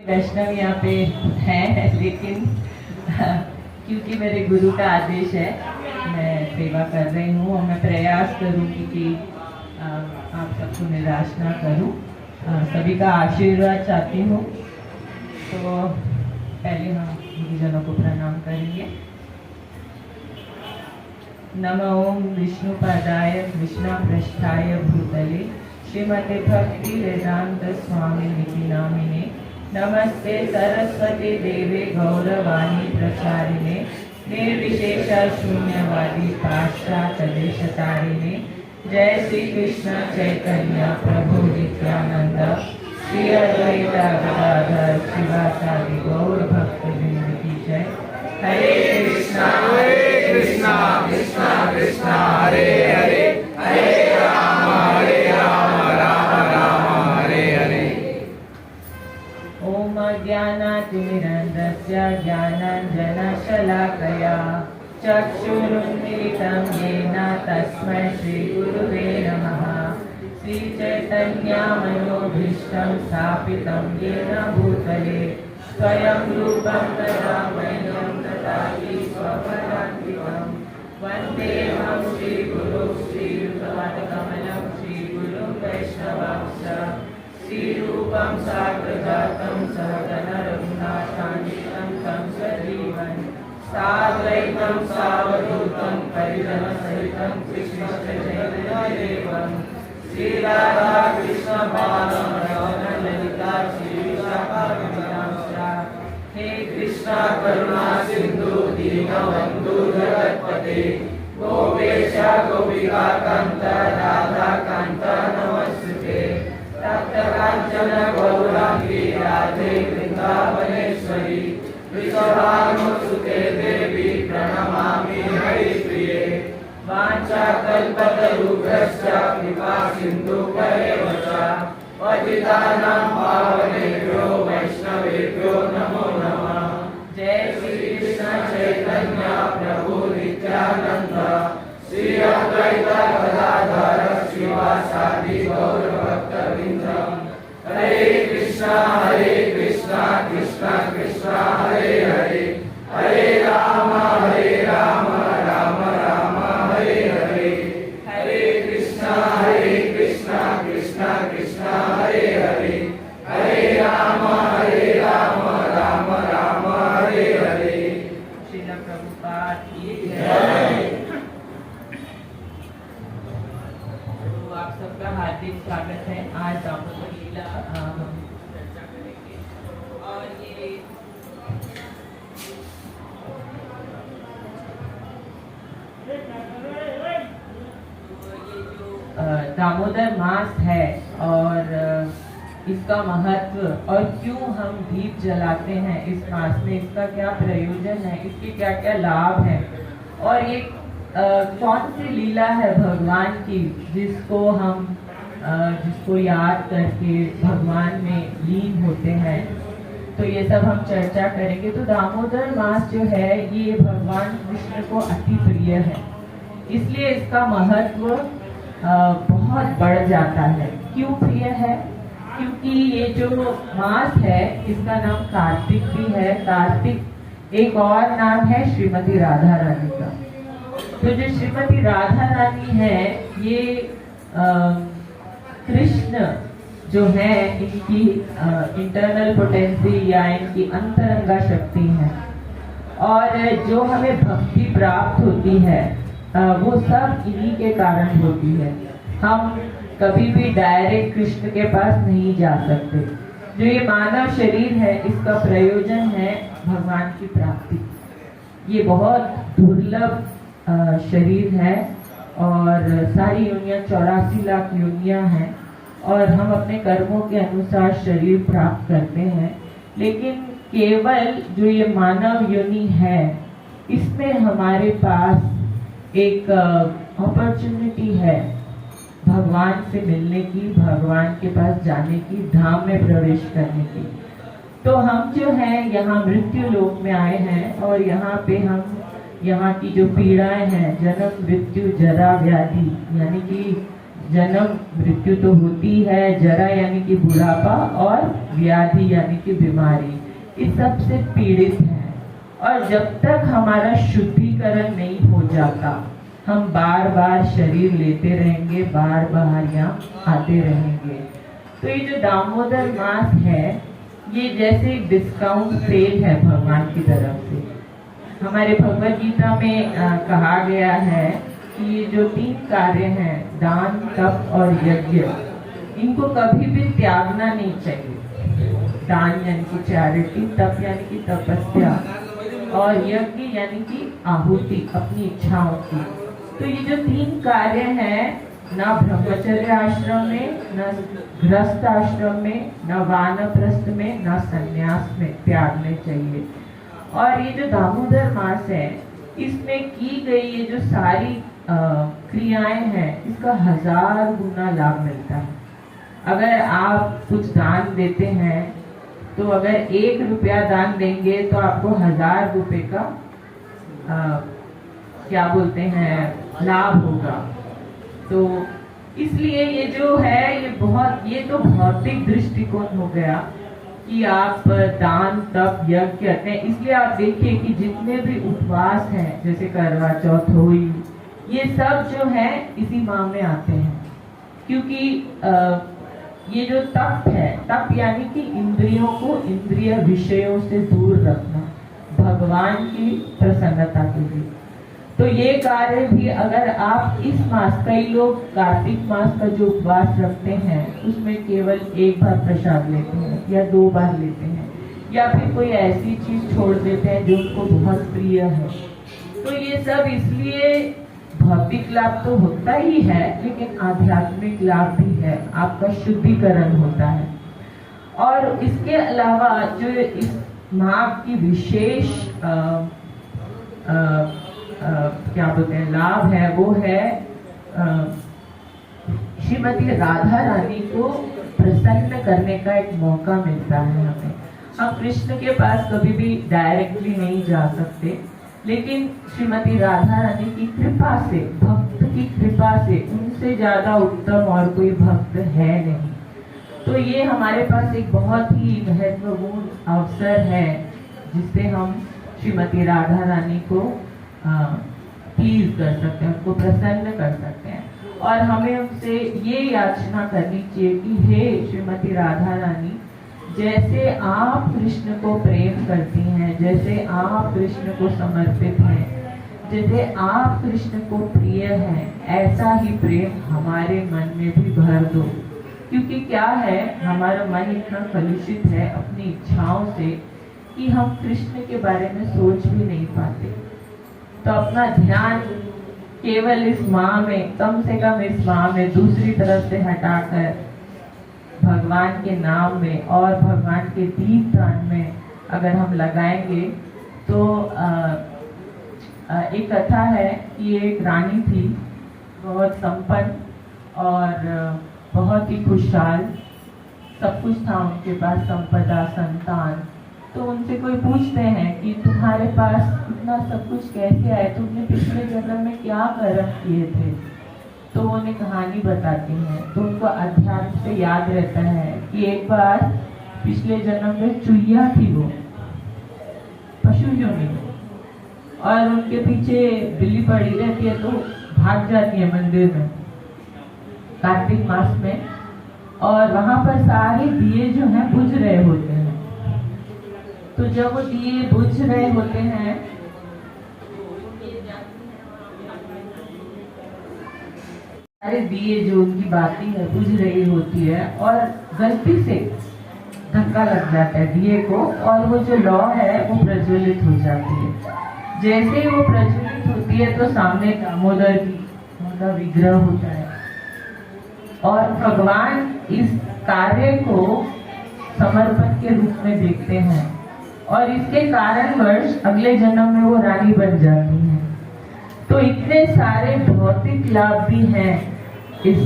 वैष्णव यहाँ पे है, लेकिन क्योंकि मेरे गुरु का आदेश है मैं सेवा कर रही हूँ और मैं प्रयास करूँगी कि आप सबको निराश ना करूँ, सभी का आशीर्वाद चाहती हूँ। तो पहले हम गुरुजनों को प्रणाम करेंगे। नमो ओम विष्णुपादाय कृष्णापृष्ठाय भूतले श्रीमते भक्ति वेदांत स्वामिनिति नामिने नमस्ते सरस्वती देवे गौरवाणी प्रचारिणे निर्विशेष शून्यवादी पाश्चात्यदेशतारिणे। जय श्री कृष्ण चैतन्य प्रभु नित्यानंद श्री अद्वैत गदाधर शिवासादि गौर भक्तवृंद की जय। हरे कृष्णा कृष्णा कृष्णा हरे हरे हरे राम राम राम हरे हरे। ओम ज्ञानातिमिरन्धस्य ज्ञानाञ्जनशलाकया चक्षुरुन्मीलितं येन तस्मै श्रीगुरुवे नमः। श्रीचैतन्यमनोभीष्टं स्थापितं येन भूतले स्वयं रूपं तदा मह्यं ददाति स्वपदान्तिकं। वन्देऽहं श्रीगुरुं श्रीयुतपादकमलं श्रीगुरुं वैष्णवांश्च श्रीरूपं साग्रजातं सहगण रघुनाथान्वितं तं सजीवं साद्वैतं सावधूतं परिजनसहितं कृष्णचैतन्यदेवं श्रीराधा कृष्णपादं ललिता श्रीविशाखान्वितांश्च। हे कृष्णा करुणा सिन्धु दीनबन्धु जगत्पते गोपेश गोपिका कान्त राधा कान्त नमस्ते। तप्तकाञ्चन गौराङ्गी राधे वृन्दावनेश्वरी वृषभानुसुते देवी प्रणमामि हरिप्रिये। वाञ्छाकल्पतरुभ्यश्च कृपा सिन्धुभ्येव च पतितानां पावनेभ्यो वैष्णवेभ्यो नमो नमः। जय श्री कृष्ण चैतन्य प्रभु नित्यानंद श्री अद्वैत गदाधर शिवासादि गौर भक्तवृंद। हरे कृष्णा कृष्णा कृष्णा हरे हरे हरे राम राम राम हरे हरे। हरे कृष्णा कृष्णा कृष्णा हरे हरे हरे राम राम हरे हरे। श्रील प्रभुपाद की जय। तो आप सबका हार्दिक स्वागत है। आज दामोदर लीला हम चर्चा करेंगे और ये दामोदर मास है और इसका महत्व और क्यों हम दीप जलाते हैं इस मास में, इसका क्या प्रयोजन है, इसके क्या क्या लाभ हैं और ये कौन सी लीला है भगवान की जिसको याद करके भगवान में लीन होते हैं। तो ये सब हम चर्चा करेंगे। तो दामोदर मास जो है ये भगवान कृष्ण को अति प्रिय है, इसलिए इसका महत्व बहुत बढ़ जाता है। क्यों प्रिय है? क्योंकि ये जो मास है इसका नाम कार्तिक भी है। कार्तिक एक और नाम है श्रीमती राधा रानी का। तो जो श्रीमती राधा रानी है ये कृष्ण जो है इनकी इंटरनल पोटेंसी या इनकी अंतरंगा शक्ति है और जो हमें भक्ति प्राप्त होती है वो सब इन्हीं के कारण होती है। हम कभी भी डायरेक्ट कृष्ण के पास नहीं जा सकते। जो ये मानव शरीर है इसका प्रयोजन है भगवान की प्राप्ति। ये बहुत दुर्लभ शरीर है और सारी योनियां 84 लाख योनियां हैं और हम अपने कर्मों के अनुसार शरीर प्राप्त करते हैं। लेकिन केवल जो ये मानव योनि है इसमें हमारे पास एक अपॉर्चुनिटी है भगवान से मिलने की, भगवान के पास जाने की, धाम में प्रवेश करने की। तो हम जो है यहाँ मृत्यु लोक में आए हैं और यहाँ पे हम यहाँ की जो पीड़ाएं हैं, जन्म मृत्यु जरा व्याधि, यानी कि जन्म मृत्यु तो होती है, जरा यानी कि बुढ़ापा और व्याधि यानी कि बीमारी, इस सब से पीड़ित हैं। और जब तक हमारा शुद्धिकरण नहीं हो जाता, हम बार बार शरीर लेते रहेंगे, बार बार यहाँ आते रहेंगे। तो ये जो दामोदर मास है, ये जैसे डिस्काउंट सेल है भगवान की तरफ से। हमारे भगवद गीता में कहा गया है कि ये जो 3 कार्य हैं, दान, तप और यज्ञ, इनको कभी भी त्यागना नहीं चाहिए। दान यानी कि चैरिटी, तप यानी कि तपस्या, और यज्ञ यानी कि आहुति, अपनी इच्छाओं की। तो ये जो 3 कार्य हैं, ना ब्रह्मचर्य आश्रम में, न गृहस्थ आश्रम में, न वानप्रस्थ में, न संन्यास में त्यागने चाहिए। और ये जो दामोदर मास है, इसमें की गई ये जो सारी क्रियाएं हैं, इसका 1000 गुना लाभ मिलता है। अगर आप कुछ दान देते हैं, तो अगर 1 रुपया दान देंगे तो आपको 1000 रुपए का क्या बोलते हैं, लाभ होगा। तो इसलिए ये जो है, ये तो भौतिक दृष्टिकोण हो गया कि आप दान, तप, यज्ञ करते हैं। इसलिए आप देखिए कि जितने भी उपवास हैं, जैसे करवा चौथ हुई, ये सब जो है इसी माह में आते हैं। क्योंकि ये जो तप है, तप यानी कि इंद्रियों को इंद्रिय विषयों से दूर रखना, भगवान की प्रसन्नता के लिए। तो ये कार्य भी अगर आप इस मास, कई लोग कार्तिक मास का जो उपवास रखते हैं, उसमें केवल 1 बार प्रसाद लेते हैं या 2 बार लेते हैं, या फिर कोई ऐसी चीज छोड़ देते हैं जो उनको बहुत प्रिय है। तो ये सब इसलिए भौतिक लाभ तो होता ही है, लेकिन आध्यात्मिक लाभ भी है, आपका शुद्धिकरण होता है। और इसके अलावा जो इस माह की विशेष क्या बोलते हैं लाभ है, वो है श्रीमती राधा रानी को प्रसन्न करने का एक मौका मिलता है हमें। हम कृष्ण के पास कभी भी डायरेक्टली नहीं जा सकते, लेकिन श्रीमती राधा रानी की कृपा से, भक्त की कृपा से, उनसे ज्यादा उत्तम और कोई भक्त है नहीं। तो ये हमारे पास एक बहुत ही महत्वपूर्ण अवसर है, जिससे हम श्रीमती राधा रानी को प्लीज कर सकते हैं, उनको प्रसन्न कर सकते हैं। और हमें उनसे ये याचना करनी चाहिए कि हे श्रीमती राधा रानी, जैसे आप कृष्ण को प्रेम करती हैं, जैसे आप कृष्ण को समर्पित हैं, जैसे आप कृष्ण को प्रिय हैं, ऐसा ही प्रेम हमारे मन में भी भर दो। क्योंकि क्या है, हमारा मन इतना कलुषित है अपनी इच्छाओं से कि हम कृष्ण के बारे में सोच भी नहीं पाते। तो अपना ध्यान केवल इस माह में, कम से कम इस माह में, दूसरी तरफ से हटाकर भगवान के नाम में और भगवान के दीपदान में अगर हम लगाएंगे तो एक कथा है कि एक रानी थी, बहुत संपन्न और बहुत ही खुशहाल, सब कुछ था उनके पास, संपदा, संतान। तो उनसे कोई पूछते हैं कि तुम्हारे पास इतना सब कुछ कैसे आया, तुमने पिछले जन्म में क्या कर्म किए थे। तो वो उन्हें कहानी बताती हैं, तो उनको अध्यात्म से याद रहता है कि एक बार पिछले जन्म में चुईया थी, वो पशु योनि, और उनके पीछे बिल्ली पड़ी रहती है, तो भाग जाती है मंदिर में कार्तिक मास में, और वहां पर सारे दिए जो हैं बुझ रहे होते हैं। तो जब वो दिए बुझ रहे होते हैं, सारे दिए जो उनकी बाती है बुझ रही होती है, और गलती से धक्का लग जाता है दिए को, और वो जो लौ है वो प्रज्वलित हो जाती है। जैसे ही वो प्रज्वलित होती है तो सामने दामोदर का विग्रह होता है, और भगवान इस कार्य को समर्पण के रूप में देखते हैं, और इसके कारणवश अगले जन्म में वो रानी बन जाती हैं। तो इतने सारे भौतिक लाभ भी हैं इस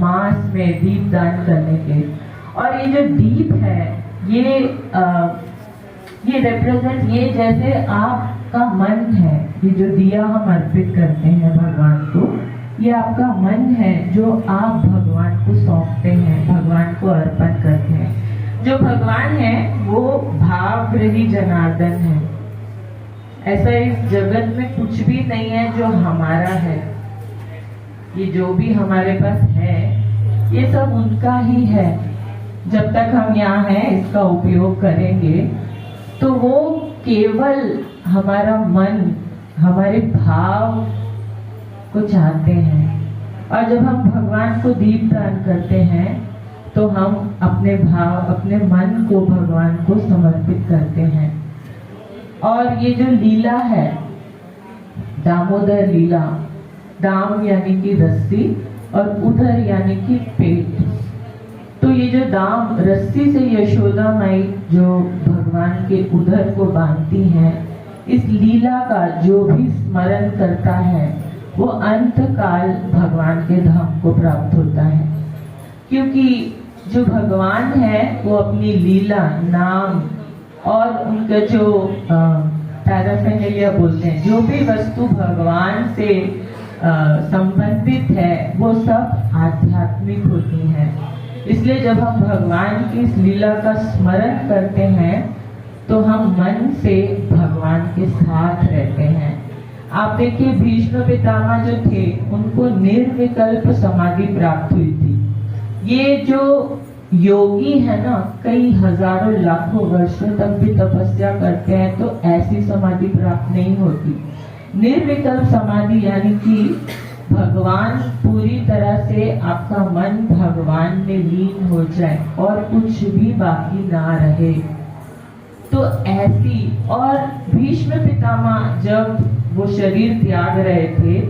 मास में दीपदान करने के। और ये जो दीप है, ये रिप्रेजेंट, ये जैसे आपका मन है, ये जो दिया हम अर्पित करते हैं भगवान को, ये आपका मन है जो आप भगवान को सौंपते हैं, भगवान को अर्पण करते हैं। जो भगवान है वो भाव रही जनार्दन है। ऐसा इस जगत में कुछ भी नहीं है जो हमारा है। ये जो भी हमारे पास है ये सब उनका ही है। जब तक हम यहाँ हैं इसका उपयोग करेंगे तो वो केवल हमारा मन, हमारे भाव को चाहते हैं। और जब हम भगवान को दीप दान करते हैं तो हम अपने भाव, अपने मन को भगवान को समर्पित करते हैं। और ये जो लीला है, दामोदर लीला, दाम यानी कि रस्सी और उदर यानी कि पेट। तो ये जो दाम, रस्सी से यशोदा माई जो भगवान के उदर को बांधती हैं, इस लीला का जो भी स्मरण करता है वो अंत काल भगवान के धाम को प्राप्त होता है। क्योंकि जो भगवान है वो अपनी लीला, नाम और उनका जो पैराफेरेलिया बोलते हैं, जो भी वस्तु भगवान से संबंधित है वो सब आध्यात्मिक होती है। इसलिए जब हम भगवान की इस लीला का स्मरण करते हैं तो हम मन से भगवान के साथ रहते हैं। आप देखिए भीष्म पितामह जो थे उनको निर्विकल्प समाधि प्राप्त हुई थी। ये जो योगी है ना, कई हजारों लाखों वर्षों तक भी तपस्या करते हैं तो ऐसी समाधि प्राप्त नहीं होती। निर्विकल्प समाधि यानी कि भगवान, पूरी तरह से आपका मन भगवान में लीन हो जाए और कुछ भी बाकी ना रहे, तो ऐसी। और भीष्म पितामह जब वो शरीर त्याग रहे थे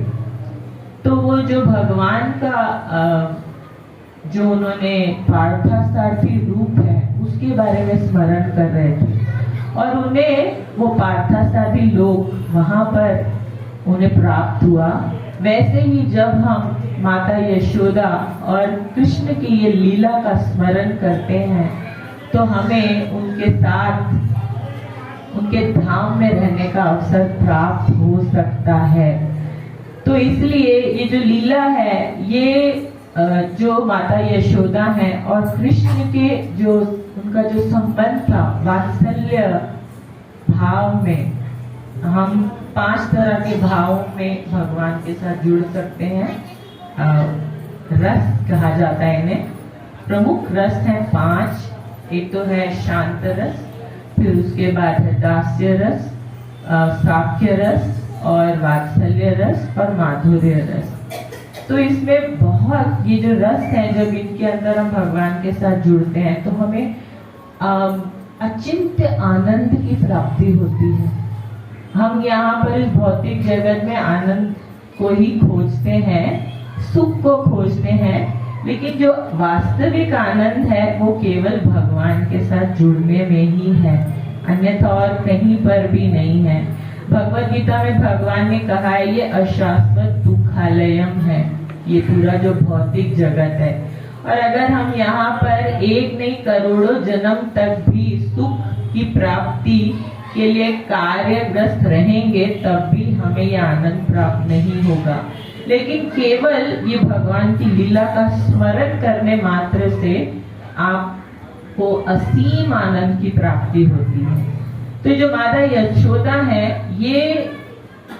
तो वो जो भगवान का जो उन्होंने पार्थसारथी रूप है उसके बारे में स्मरण कर रहे थे और उन्हें वो पार्थसारथी लोग वहां पर उन्हें प्राप्त हुआ। वैसे ही जब हम माता यशोदा और कृष्ण की ये लीला का स्मरण करते हैं तो हमें उनके साथ, उनके धाम में रहने का अवसर प्राप्त हो सकता है। तो इसलिए ये जो लीला है, ये जो माता यशोदा है और कृष्ण के जो उनका जो संबंध था वात्सल्य भाव में, हम 5 तरह के भावों में भगवान के साथ जुड़ सकते हैं। रस कहा जाता है इन्हें। प्रमुख रस है 5। एक तो है शांत रस, फिर उसके बाद है दास्य रस, साख्य रस और वात्सल्य रस और माधुर्य रस। तो इसमें बहुत ये जो रस है, जब इनके अंदर हम भगवान के साथ जुड़ते हैं तो हमें अचिंत्य आनंद की प्राप्ति होती है। हम यहाँ पर इस भौतिक जगत में आनंद को ही खोजते हैं, सुख को खोजते हैं, लेकिन जो वास्तविक आनंद है वो केवल भगवान के साथ जुड़ने में ही है, अन्यथा और कहीं पर भी नहीं है। भगवद गीता में भगवान ने कहा है ये अशाश्वत दुखालयम है, ये पूरा जो भौतिक जगत है। और अगर हम यहाँ पर एक नहीं करोड़ों जन्म तक भी सुख की प्राप्ति के लिए कार्यग्रस्त रहेंगे तब भी हमें यह आनंद प्राप्त नहीं होगा। लेकिन केवल ये भगवान की लीला का स्मरण करने मात्र से आपको असीम आनंद की प्राप्ति होती है। तो जो माता यशोदा है ये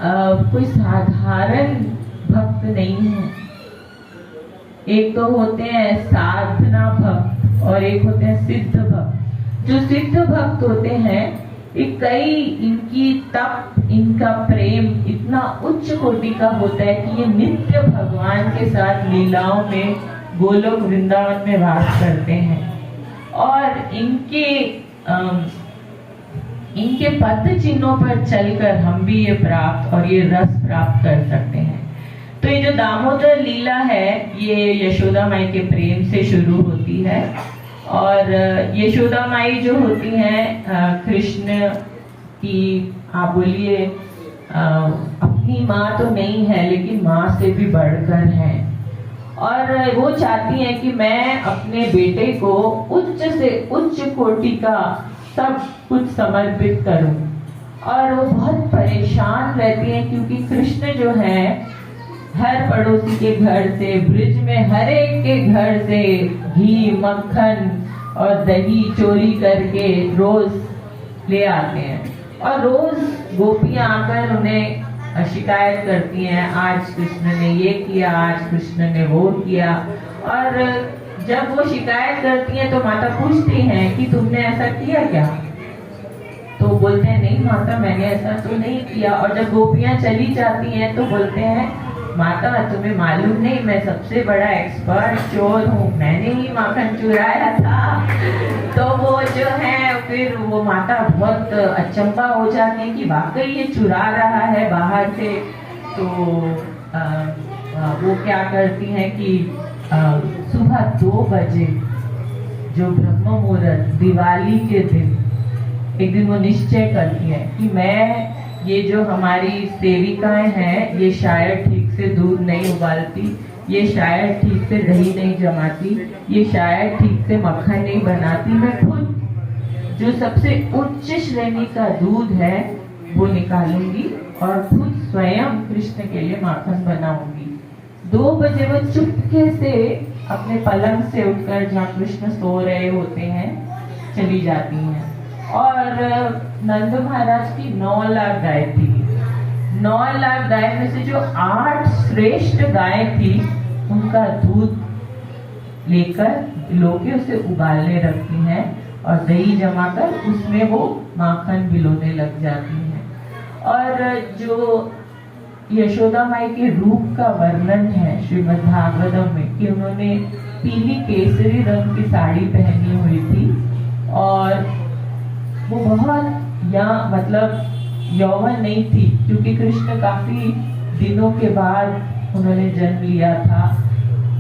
कोई साधारण भक्त नहीं है। एक तो होते हैं साधना भक्त और एक होते हैं सिद्ध भक्त। जो सिद्ध भक्त होते हैं कई, इनकी तप, इनका प्रेम इतना उच्च कोटि का होता है कि ये नित्य भगवान के साथ लीलाओं में गोलोक वृंदावन में वास करते हैं और इनके पद चिन्हों पर चलकर हम भी ये प्राप्त और ये रस प्राप्त कर सकते हैं। तो ये जो दामोदर लीला है ये यशोदा माई के प्रेम से शुरू होती है और यशोदा माई जो होती हैं कृष्ण की, आप बोलिए अपनी माँ तो नहीं है लेकिन माँ से भी बढ़कर हैं और वो चाहती हैं कि मैं अपने बेटे को उच्च से उच्च कोटि का सब कुछ समर्पित करूं। और वो बहुत परेशान रहती हैं क्योंकि कृष्ण जो है हर पड़ोसी के घर से, ब्रिज में हर एक के घर से घी, मक्खन और दही चोरी करके रोज ले आते हैं। और रोज गोपियां आकर उन्हें शिकायत करती हैं, आज कृष्ण ने ये किया, आज कृष्ण ने वो किया। और जब वो शिकायत करती हैं तो माता पूछती हैं कि तुमने ऐसा किया क्या? तो बोलते हैं नहीं माता, मैंने ऐसा तो नहीं किया। और जब गोपियां चली जाती हैं तो बोलते हैं माता, तुम्हें मालूम नहीं, मैं सबसे बड़ा एक्सपर्ट चोर हूँ, मैंने ही माखन चुराया था। तो वो जो है फिर वो माता बहुत अचंभा हो जाती है कि वाकई ये चुरा रहा है बाहर से। तो वो क्या करती हैं कि सुबह 2 बजे जो ब्रह्म मुहूर्त दिवाली के दिन, एक दिन वो निश्चय करती है कि मैं ये जो हमारी सेविकाएं हैं ये शायद ठीक से दूध नहीं उबालती, ये शायद ठीक से दही नहीं जमाती, ये शायद ठीक से मक्खन नहीं बनाती, मैं खुद जो सबसे उच्च श्रेणी का दूध है वो निकालूंगी और खुद स्वयं कृष्ण के लिए माखन बनाऊंगी। 2 बजे वो चुपके से अपने पलंग से उठकर जहाँ कृष्ण सो रहे होते हैं चली जाती हैं। और नंद महाराज की 9 लाख गाय थी। 9 लाख गाय में से जो 8 श्रेष्ठ गाय थी उनका दूध लेकर लोके उसे उबालने रखती हैं और दही जमाकर उसमें वो माखन भिगोने लग जाती हैं। और जो यशोदा माई के रूप का वर्णन है श्रीमद् भागवतम में कि उन्होंने पीली केसरी रंग की साड़ी पहनी हुई थी और वो बहुत यौवन नहीं थी, क्योंकि कृष्ण काफी दिनों के बाद उन्होंने जन्म लिया था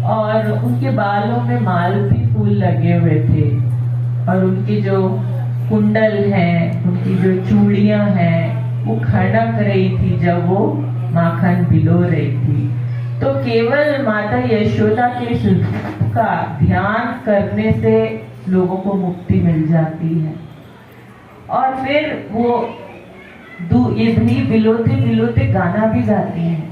और उनके बालों में मालती फूल लगे हुए थे और उनके जो कुंडल हैं, उनकी जो चूड़ियां हैं वो खड़क रही थी जब वो माखन भिगो रही थी। तो केवल माता यशोदा के रूप का ध्यान करने से लोगों को मुक्ति मिल जाती है। और फिर वो ये दही भिगोते भिगोते गाना भी गाती हैं,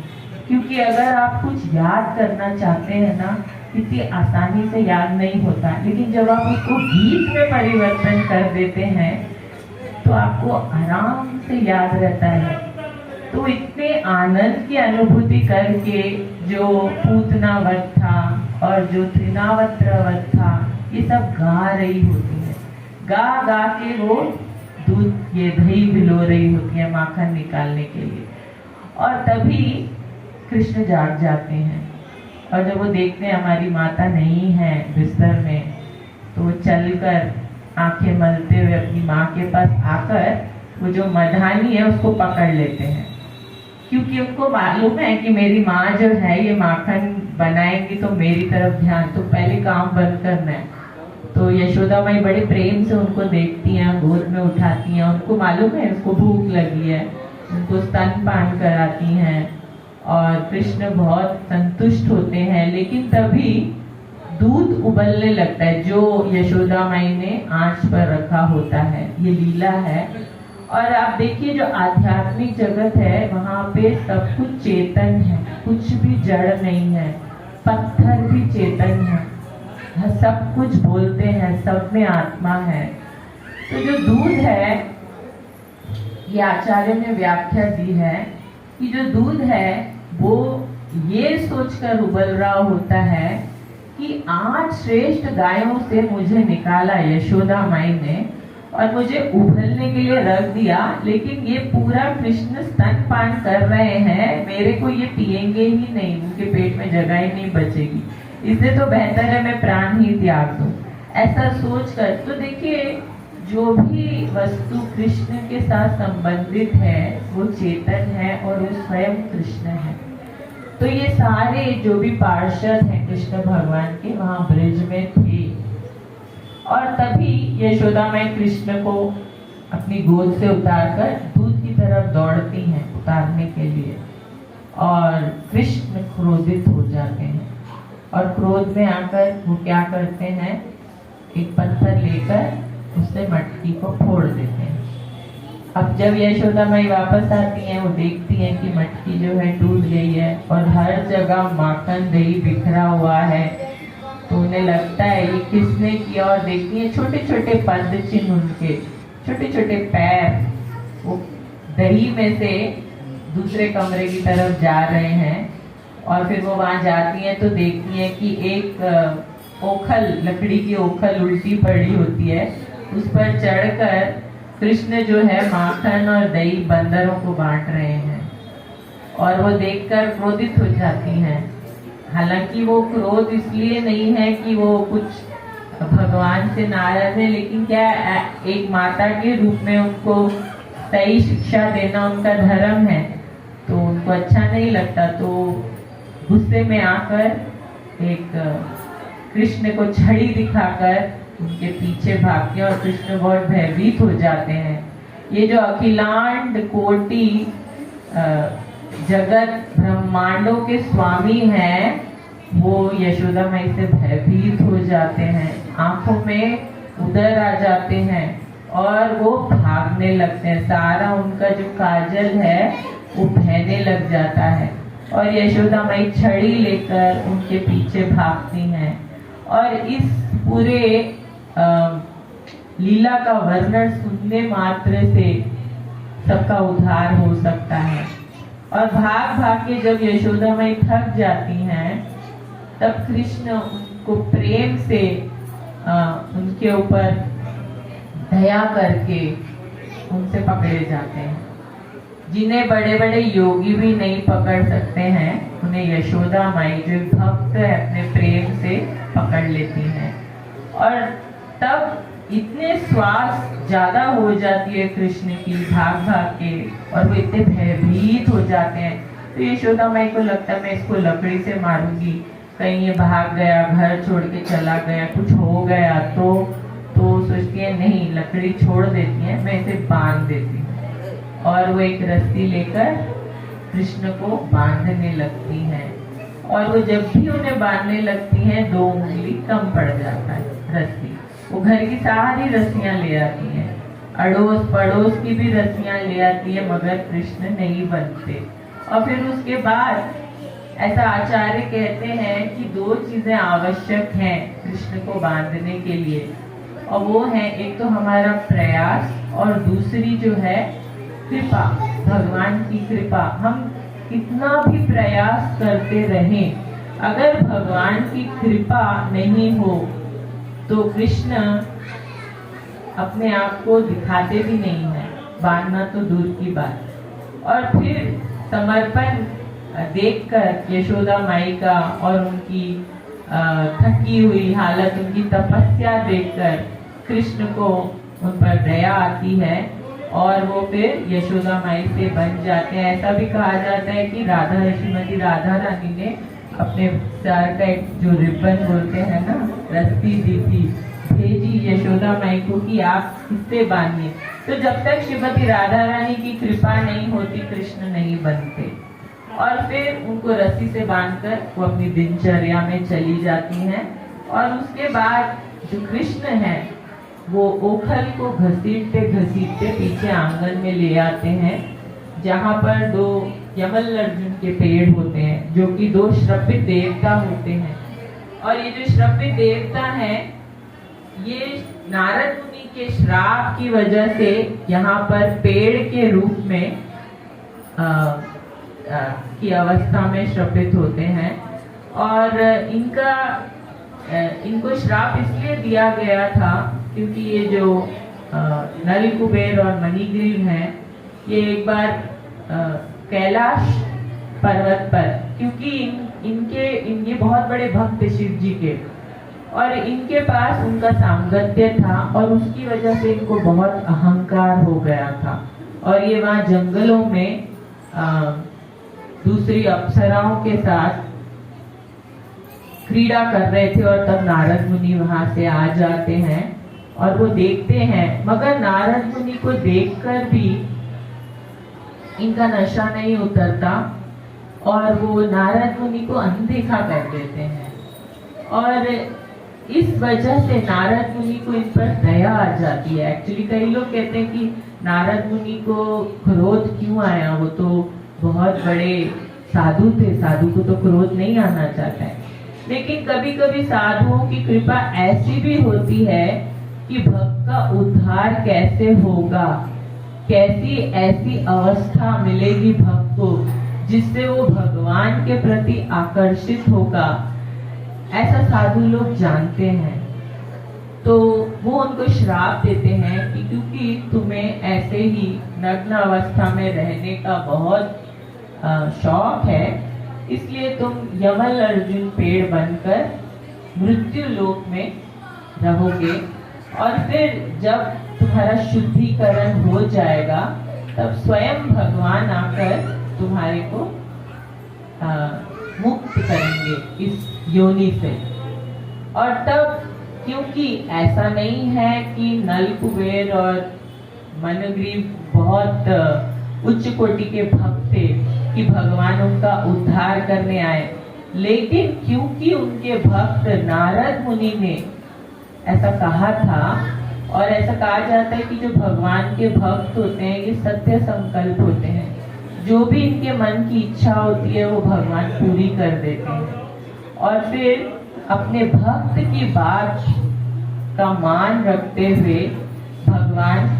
क्योंकि अगर आप कुछ याद करना चाहते हैं ना, इतनी आसानी से याद नहीं होता, लेकिन जब आप उसको गीत में परिवर्तन कर देते हैं तो आपको आराम से याद रहता है। तो इतने आनंद की अनुभूति करके जो पूतना वध था और जो त्रिनावत्र वध था ये सब गा रही होती है, गा गा के वो दूध ये दही भिगो रही होती है माखन निकालने के लिए। और तभी कृष्ण जाग जाते हैं और जब वो देखते हैं हमारी माता नहीं है बिस्तर में, तो वो चलकर आंखें मलते हुए अपनी माँ के पास आकर वो जो मधानी है उसको पकड़ लेते हैं, क्योंकि उनको मालूम है कि मेरी माँ जो है ये माखन बनाएंगी तो मेरी तरफ ध्यान, तो पहले काम बंद करना है। तो यशोदा माई बड़े प्रेम से उनको देखती हैं, गोद में उठाती हैं, उनको मालूम है उसको भूख लगी है, उनको स्तनपान कराती हैं और कृष्ण बहुत संतुष्ट होते हैं। लेकिन तभी दूध उबलने लगता है जो यशोदा माई ने आंच पर रखा होता है, ये लीला है। और आप देखिए जो आध्यात्मिक जगत है वहाँ पे सब कुछ चेतन है, कुछ भी जड़ नहीं है, पत्थर भी चेतन है, सब कुछ बोलते हैं, सब में आत्मा है। तो जो दूध है, ये आचार्य ने व्याख्या दी है कि जो दूध है वो ये सोचकर उबल रहा होता है कि 8 श्रेष्ठ गायों से मुझे निकाला यशोदा माई ने और मुझे उबलने के लिए रख दिया, लेकिन ये पूरा कृष्ण स्तनपान कर रहे हैं, मेरे को ये पिएंगे ही नहीं, उनके पेट में जगह ही नहीं बचेगी, इससे तो बेहतर है मैं प्राण ही त्याग दूं। ऐसा सोचकर तो देखिए जो भी वस्तु कृष्ण के साथ संबंधित है वो चेतन है और वो स्वयं कृष्ण है। तो ये सारे जो भी पार्षद हैं कृष्ण भगवान के वहाँ ब्रिज में थे और तभी यशोदा माई कृष्ण को अपनी गोद से उतारकर दूध की तरफ दौड़ती हैं उतारने के लिए और कृष्ण क्रोधित हो जाते हैं और क्रोध में आकर वो क्या करते हैं, एक पत्थर लेकर उससे मटकी को फोड़ देते हैं अब जब यशोदा माई वापस आती हैं, वो देखती हैं कि मटकी जो है टूट गई है और हर जगह माखन दही बिखरा हुआ है। तो उन्हें लगता है ये किसने किया, और देखती है छोटे छोटे पद चिन्ह, उनके छोटे छोटे पैर वो दही में से दूसरे कमरे की तरफ जा रहे हैं। और फिर वो वहां जाती हैं तो देखती हैं कि एक ओखल, लकड़ी की ओखल उल्टी पड़ी होती है, उस पर चढ़कर कृष्ण जो है माखन और दही बंदरों को बांट रहे हैं। और वो देखकर क्रोधित हो जाती हैं। हालांकि वो क्रोध इसलिए नहीं है कि वो कुछ भगवान से नाराज है, लेकिन क्या एक माता के रूप में उनको सही शिक्षा देना उनका धर्म है, तो उनको अच्छा नहीं लगता। तो गुस्से में आकर एक कृष्ण को छड़ी दिखाकर उनके पीछे भागते हैं और कृष्ण बहुत भयभीत हो जाते हैं। ये जो अखिलांड कोटि जगत ब्रह्मांडों के स्वामी हैं, वो यशोदा माई से भयभीत हो जाते हैं, आंखों में उदर आ जाते हैं और वो भागने लगते हैं। सारा उनका जो काजल है वो बहने लग जाता है और यशोदा माई छड़ी लेकर उनके पीछे भागती हैं। और इस पूरे लीला का वर्णन सुनने मात्र से सबका उद्धार हो सकता है। और भाग भाग के जब यशोदा माई थक जाती हैं, तब कृष्ण उनको प्रेम से उनके ऊपर दया करके उनसे पकड़े जाते हैं। जिन्हें बड़े बड़े योगी भी नहीं पकड़ सकते हैं, उन्हें यशोदा माई जो भक्त है अपने प्रेम से पकड़ लेती हैं। और तब इतने श्वास ज्यादा हो जाती है कृष्ण की भाग भाग के, और वो इतने भयभीत हो जाते हैं। तो यशोदा माई को लगता है मैं इसको लकड़ी से मारूंगी, कहीं ये भाग गया, घर छोड़ के चला गया, कुछ हो गया तो सोचती है नहीं, लकड़ी छोड़ देती है, मैं इसे बांध देती हूँ। और वो एक रस्सी लेकर कृष्ण को बांधने लगती हैं। और वो जब भी उन्हें बांधने लगती हैं, 2 उंगली कम पड़ जाता है रस्सी। वो घर की सारी रस्सियां ले आती हैं, अड़ोस पड़ोस की भी रस्सियां ले आती है, मगर कृष्ण नहीं बनते। और फिर उसके बाद ऐसा आचार्य कहते हैं कि 2 चीजें आवश्यक हैं कृष्ण को बांधने के लिए, और वो है एक तो हमारा प्रयास और दूसरी जो है कृपा, भगवान की कृपा। हम कितना भी प्रयास करते रहें, अगर भगवान की कृपा नहीं हो तो कृष्ण अपने आप को दिखाते भी नहीं है, बांधना तो दूर की बात। और फिर समर्पण देखकर यशोदा माई का और उनकी थकी हुई हालत, उनकी तपस्या देखकर कृष्ण को उन पर दया आती है और वो फिर यशोदा माई से बन जाते हैं। ऐसा भी कहा जाता है कि राधा, श्रीमती राधा रानी ने अपने सर का एक जो रिबन बोलते हैं ना, रस्सी दी थी, भेजी यशोदा माई को कि आप इससे बांधिए। तो जब तक श्रीमती राधा रानी की कृपा नहीं होती, कृष्ण नहीं बनते। और फिर उनको रस्सी से बांधकर वो अपनी दिनचर्या में चली जाती हैं। और उसके बाद जो कृष्ण है वो ओखल को घसीटते घसीटते पीछे आंगन में ले आते हैं, जहाँ पर 2 यमल अर्जुन के पेड़ होते हैं, जो कि 2 श्रपित देवता होते हैं। और ये जो श्रपित देवता हैं, ये नारद मुनि के श्राप की वजह से यहाँ पर पेड़ के रूप में की अवस्था में श्रपित होते हैं। और इनको श्राप इसलिए दिया गया था क्योंकि ये जो नल कुबेर और मणिग्रीव हैं, ये एक बार कैलाश पर्वत पर, क्योंकि इनके बहुत बड़े भक्त शिव जी के, और इनके पास उनका सांगत्य था और उसकी वजह से इनको बहुत अहंकार हो गया था। और ये वहाँ जंगलों में दूसरी अप्सराओं के साथ क्रीड़ा कर रहे थे, और तब नारद मुनि वहां से आ जाते हैं और वो देखते हैं, मगर नारद मुनि को देखकर भी इनका नशा नहीं उतरता और वो नारद मुनि को अनदेखा कर देते हैं। और इस वजह से नारद मुनि को इन पर दया आ जाती है। एक्चुअली कई लोग कहते हैं कि नारद मुनि को क्रोध क्यों आया, वो तो बहुत बड़े साधु थे, साधु को तो क्रोध नहीं आना चाहता है। लेकिन कभी कभी साधुओं की कृपा ऐसी भी होती है कि भक्त का उद्धार कैसे होगा, कैसी ऐसी अवस्था मिलेगी भक्त को जिससे वो भगवान के प्रति आकर्षित होगा, ऐसा साधु लोग जानते हैं। तो वो उनको श्राप देते हैं कि क्योंकि तुम्हें ऐसे ही नग्न अवस्था में रहने का बहुत शौक है, इसलिए तुम यमल अर्जुन पेड़ बनकर मृत्यु लोक में रहोगे, और फिर जब तुम्हारा शुद्धिकरण हो जाएगा तब स्वयं भगवान आकर तुम्हारे को मुक्त करेंगे इस योनि से। और तब क्योंकि ऐसा नहीं है कि नल कुबेर और मनग्रीव बहुत उच्च कोटि के भक्त थे कि भगवान उनका उद्धार करने आए, लेकिन क्योंकि उनके भक्त नारद मुनि ने ऐसा कहा था, और ऐसा कहा जाता है कि जो भगवान के भक्त होते हैं ये सत्य संकल्प होते हैं, जो भी इनके मन की इच्छा होती है वो भगवान पूरी कर देते हैं। और फिर अपने भक्त की बात का मान रखते हुए भगवान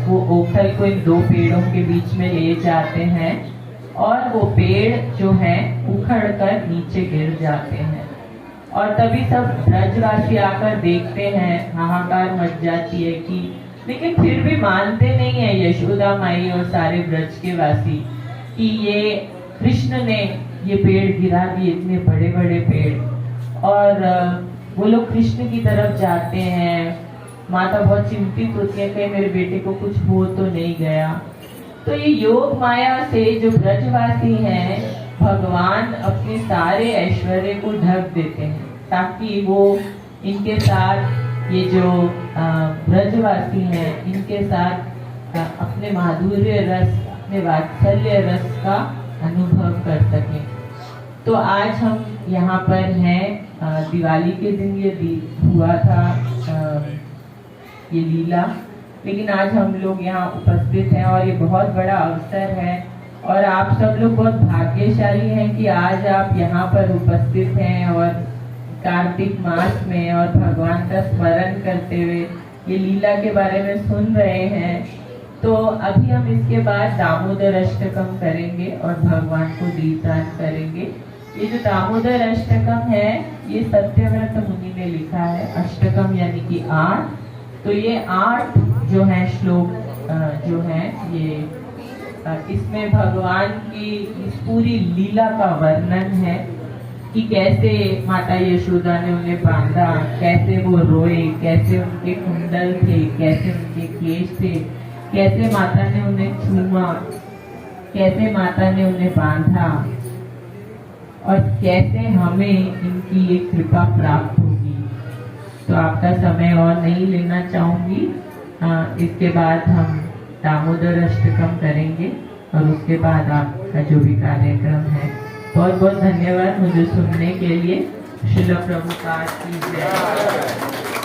वो ओखल को इन दो पेड़ों के बीच में ले जाते हैं, और वो पेड़ जो है उखड़कर नीचे गिर जाते हैं। और तभी सब ब्रजवासी आकर देखते हैं, हाहाकार मच जाती है कि, लेकिन फिर भी मानते नहीं है यशोदा माई और सारे ब्रज के वासी कि ये कृष्ण ने ये पेड़ गिरा दिए, इतने बड़े बड़े पेड़। और वो लोग कृष्ण की तरफ जाते हैं, माता बहुत चिंतित होती है कि मेरे बेटे को कुछ हो तो नहीं गया। तो ये योग माया से जो ब्रजवासी हैं, भगवान अपने सारे ऐश्वर्य को ढक देते हैं ताकि वो इनके साथ, ये जो ब्रजवासी हैं, इनके साथ अपने माधुर्य रस, अपने वात्सल्य रस का अनुभव कर सकें। तो आज हम यहाँ पर हैं, दिवाली के दिन ये हुआ था ये लीला, लेकिन आज हम लोग यहाँ उपस्थित हैं और ये बहुत बड़ा अवसर है। और आप सब लोग बहुत भाग्यशाली हैं कि आज आप यहाँ पर उपस्थित हैं और कार्तिक मास में और भगवान का स्मरण करते हुए ये लीला के बारे में सुन रहे हैं। तो अभी हम इसके बाद दामोदर अष्टकम करेंगे और भगवान को दीपदान करेंगे। ये जो दामोदर अष्टकम है ये सत्यव्रत मुनि ने लिखा है, अष्टकम यानी कि 8। तो ये 8 जो है श्लोक जो है ये इसमें भगवान की इस पूरी लीला का वर्णन है कि कैसे माता यशोदा ने उन्हें बांधा, कैसे वो रोए, कैसे उनके कुंडल थे, कैसे उनके केश थे, कैसे माता ने उन्हें छुआ, कैसे माता ने उन्हें बांधा, और कैसे हमें इनकी ये कृपा प्राप्त होगी। तो आपका समय और नहीं लेना चाहूंगी, इसके बाद हम दामोदर अष्टकम करेंगे और उसके बाद आपका जो भी कार्यक्रम है। बहुत बहुत धन्यवाद मुझे सुनने के लिए। श्रील प्रभुपाद की जय।